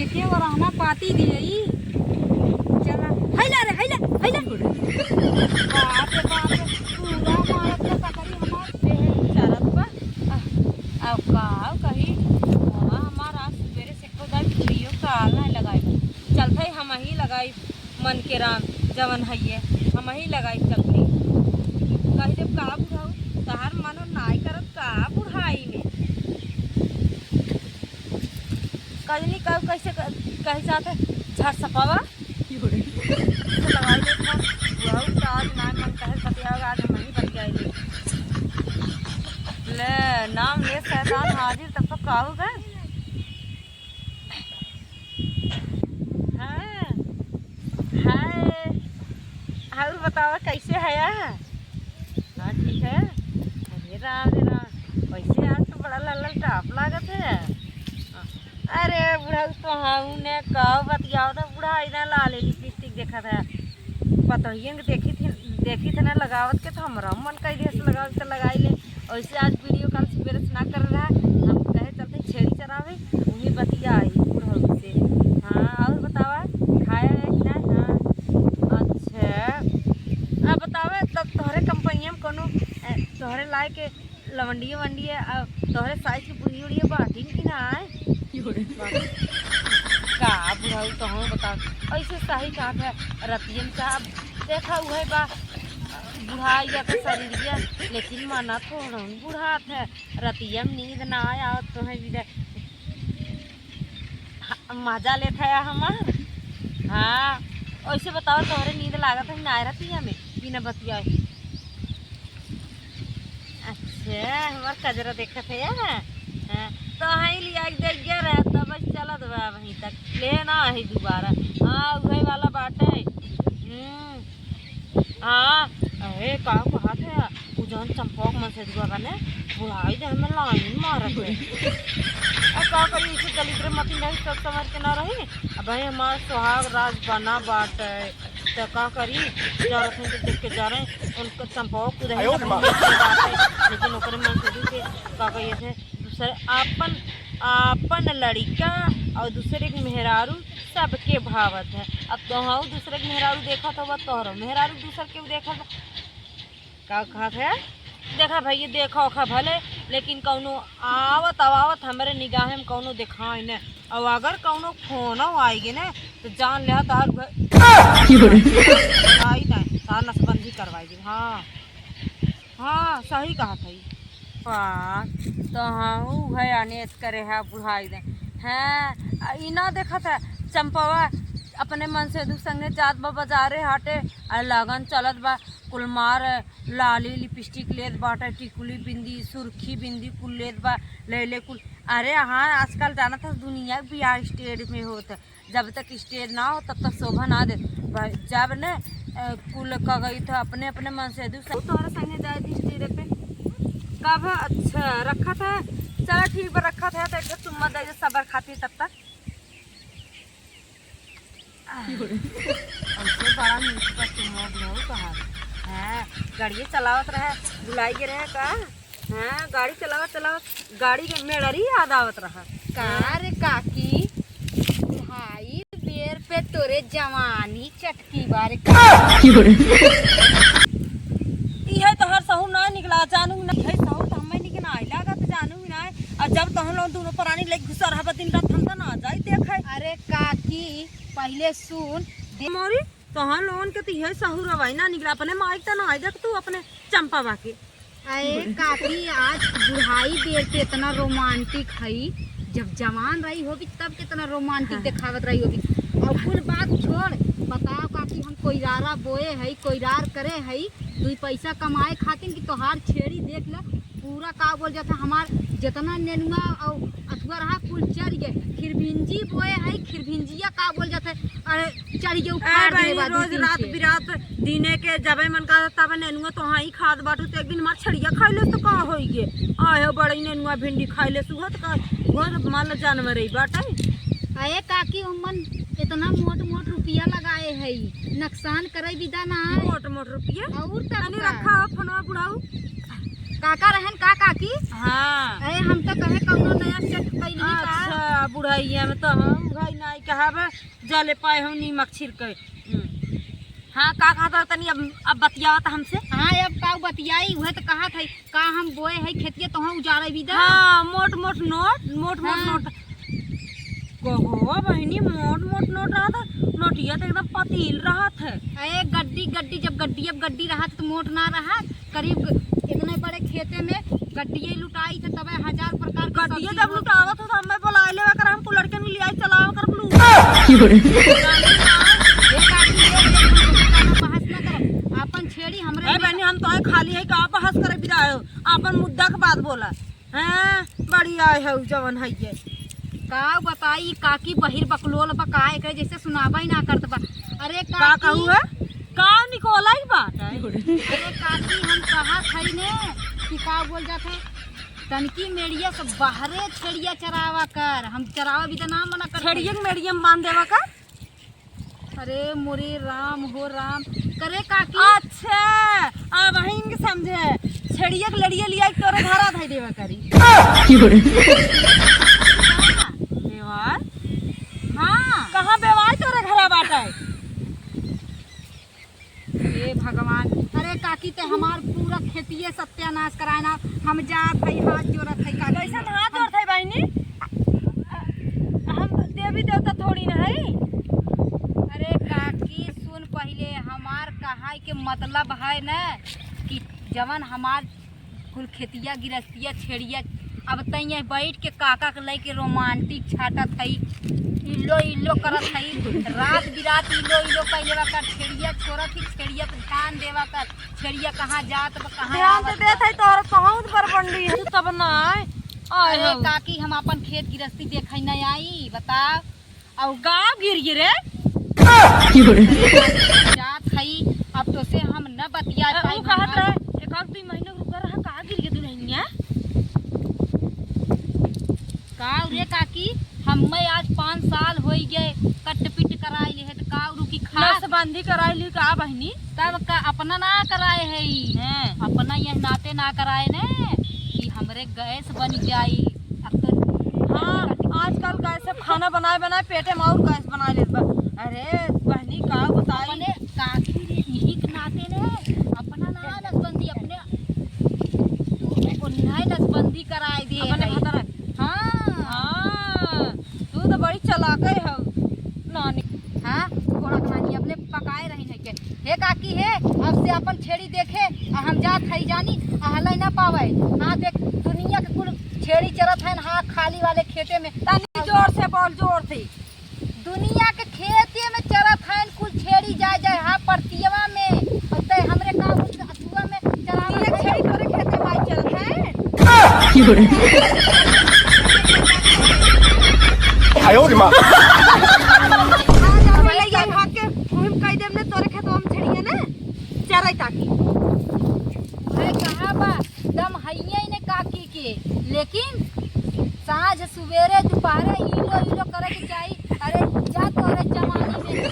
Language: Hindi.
एके और रहना पाती दिए चला हैला रे हैला हैला बाप रे पूरा मारत के पकड़ी हमार चरत बा अब का कही बाबा हमार आज सवेरे से को दाई वीडियो काल नहीं लगाई चलते हम ही लगाई मन के राम जवन हइये हम ही लगाई चलते कही जब का बुढ़ाऊ तहार मानो नाई करत का बुढ़ाई में कजनी कब कैसे कही जाते झट सपावा लगाई ले था बुढ़ाऊ का आज नाम मन कहे बतियाओगा आज हम ही बतियाई ले नाम ले शैतान हाजिर तब तक का होगा हाँ हाय और बताओ कैसे है यार हाँ ठीक है अरे राम कैसे आज तो बड़ा लल्लल टाप लागत है अरे बुढ़ा तो हम ने कहो बतियाओ तो बुढ़ा इधर लाल लिपस्टिक देखा था पतोहिए देखी थी ना लगावत के तो हमारा मन कई देर से लगाव तो लगाई ले वैसे आज वीडियो कॉल सवेरे से ना कर रहा है हम कहे चलते छेड़ी चरावे वही बतिया आई बुढ़ा से हाँ और बतावा खाया है कि ना हाँ अच्छा अब बतावा तब तोहरे कंपनी में कोनो तोहरे लाए के लवंडिये वंडिये तोहरे साइज की बुढ़ी उड़िए बाटी कि ना आए का बुढ़ाऊ तो हम बताओ ऐसे सही कहा था रतियन साहब देखा हुआ है बा बुढ़ाई या तो शरीर लेकिन माना थोड़ा बुढ़ा था रतियम नींद ना आया तो है मजा लेता है हमार हाँ ऐसे बताओ तोहरे नींद लागत है ना रतिया में बिना बतिया अच्छा हमार कजरा देखा थे यार तो है लिया देख गया रहा तब चलत बा वहीं तक ले ना है दोबारा हाँ वही वाला बात है हाँ अरे का बात है उजन चंपक मन से दुआ करने बुढ़ाई दे हमें लाइन मारत है अब का करी इसे दलिद्र मती नहीं सब समझ के ना रही अब भाई हमारा सुहाग राज बना बात है तो का करी जा रहे हैं तो देख के जा रहे हैं उनको चंपक उधर लेकिन ओकरे मन से दूसरे का कही ऐसे दूसरे अपन लड़का और दूसरे के मेहरारू सबके भावत है अब तो हाँ दूसरे के मेहरारू देखा तो वह तोहरो मेहरारू दूसरे के देखा का कहा है देखा भाई ये देखा ओखा भले लेकिन कौनो आवत हमारे निगाह में कौनो दिखाई न और अगर कौनो फोनो आएगी न तो जान ले तार आई नहीं तार नसबंदी करवाएगी हाँ हाँ सही कहा था तो हाँ है अनेत करे है बुढ़ाई दे हैं इना देखा था चंपवा अपने मन से संगे जात बा बाजारे हाटे लगन चलत बा कुलमार लाली लिपस्टिक लेत बाटे टिकुली बिंदी सुर्खी बिंदी कुल लेत बा ले कुल अरे हाँ आजकल जाना था दुनिया बियाह स्टेज में होता जब तक स्टेज ना हो तब तक शोभा ना दे जब न कुल का गई था अपने अपने मन से तुम्हारे संगे जाए थी स्टेज पे कब अच्छा रखा था चलो ठीक है रखा था तो एक तुम मत दे सबर खाती तब तक बड़ा मीठा तुम कहा है गाड़ी चलावत रहे बुलाई के रहे का हाँ गाड़ी चलावत गाड़ी के मेड़री याद आवत रहा कार काकी भाई बेर पे तोरे जवानी चटकी बारे यह तो हर सहू ना निकला जानू ना है सहू तो हमें निकला आई लागत जानू ना और जब तो हम लोग दोनों प्राणी लेके घुसा रहा दिन रात हम तो ना जाई देखे अरे काकी पहले सुन मोरी तो हम लोगन के तो यह सहू रवाई ना निकला अपने माइक तो ना आई देख तू अपने चंपा बाके अरे काकी आज बुढ़ाई बेर पे इतना रोमांटिक है जब जवान रही होगी तब कितना रोमांटिक दिखावत रही होगी और कुल बात छोड़ बताओ काकी हम कोईरारा बोए है कोईरार करे है दुई पैसा कमाए खातिर कि तोहार छेड़ी देख लो पूरा का बोल जाता हमार जितना नेनुआ और अथुआ रहा कुल चढ़ गए खिरभिंजी बोए है खिरभिंजिया का बोल जाता है अरे चढ़ गए उखाड़ दे रोज रात बिरात दिने के जबे मन का तब नेनुआ तो हाँ ही खाद बाटू तो एक दिन हमार छड़िया खाइले तो का होई गे आए बड़ी नेनुआ भिंडी खाइले सुहत का बहुत मान जानवर रही बाटे अरे काकी हमन इतना मोट रुपया लगाए है नुकसान करे विदा ना मोट रुपया और तनी रखा फोनवा बुढ़ाऊ काका रहन का काकी? हाँ अरे हम तो कहे कौनो नया सेट कैली का। अच्छा बुढ़ाइया में तो हम भाई नहीं कहावे जले पाए हम नीमक छिड़के। हाँ का कहता तनी अब बतियावत हमसे। हाँ अब का बतियाई हुए तो कहा था का हम बोए है खेतिया तो हम उजाड़े भी दा। हाँ मोट मोट नोट कहो बहनी मोट नोट रहा था। नोटिया तो एकदम पतील रहा था। अरे गड्डी जब गड्डी रहा तो मोट ना रहा। करीब इतने बड़े खेते में गड्डिये लुटाई थे तब 1000 प्रकार की गड्डिया सब्जी जब लुटावत हो तो हमें बुला ले कर हमको लड़के ने लिया चलाओ कर ब्लू। अपन छेड़ी हमरे ए बहनी हम तो खाली है का बहस करे बिदायो अपन मुद्दा के बात बोला हैं बड़ी आए है जवन है ये का बताई काकी बहिर बकलोल बका एकरे जैसे सुनाबा ही ना करत बा। अरे का कहू है का निकोला ही बात है। अरे काकी हम कहा थई ने कि का बोल जात है तनकी मेड़िया सब बाहरे छेड़िया चरावा कर हम चरावा भी तो ना मना कर छेड़िया मेड़िया में बांध देवा का। अरे मोरे राम हो राम करे काकी। अच्छा अब बहन के समझे छेड़िया के लड़िया लिया तोरे घरा धाई देवा करी बेवार। हाँ कहाँ बेवार तोरे घरा बाटा है। हे भगवान। अरे काकी ते हमार पूरा खेतिये सत्यानाश कराना हम जात है हाथ जोड़त है काकी। कैसे हाथ जोड़त है बहनी हम देवी देवता थोड़ी ना है। अरे काकी सुन पहले हमार कहाई के मतलब है न कि जवन हमार कुल खेतिया गिरस्तिया छेड़िया अब तैया बैठ के काका के लेके रोमांटिक छाटत है इल्लो करत है रात बिरात इल्लो कैले कर छेड़िया छोड़त ही छेड़िया पे ध्यान देवा कर छेड़िया कहाँ जात कहाँ ध्यान तो देत है तोर बहुत बरबंडी है तब ना आए अरे काकी हम अपन खेत गिरस्ती देखे नहीं आई बताओ और गाँव गिर गिरे जात हई अब तो से हम न बतिया पाई। कहत रहे एक आध 2 महीने रुक रहा का गिर के दुल्हनिया का रे काकी हमें आज 5 साल हो गए कट पिट कराए ले है तो का रुकी खास बंदी कराई ली का बहनी तब का अपना ना कराए है हैं अपना यह नाते ना कराए ने कि हमरे गैस बन जाई। हाँ आजकल गैस से खाना बनाए पेटे में और गैस बना ले। अरे बहनी का बताई अपने काकी रे यही के नाते ने अपना ना नसबंदी अपने तो नहीं नसबंदी कराए दे अपने है। भतर हाँ तू तो बड़ी चलाक है नानी। हाँ थोड़ा कहानी अपने पकाए रही है के हे काकी है अब से अपन छेड़ी देखे हम जा खाई जानी हलाई ना पावे। हाँ देख दुनिया के कुल छेड़ी चरत है हाँ खाली वाले खेते में तनी जोर से बोल जोर से दुनिया के खेते में चरत है कुल छेड़ी जाए हाँ परतियवा में ते हमरे का अथुआ में चरावा ये छेड़ी तोरे खेते में आई चलत है। आयो रे मां लेकिन साँझ सवेरे दोपहर इलो करे के चाहिए। अरे जा तोरे जवानी में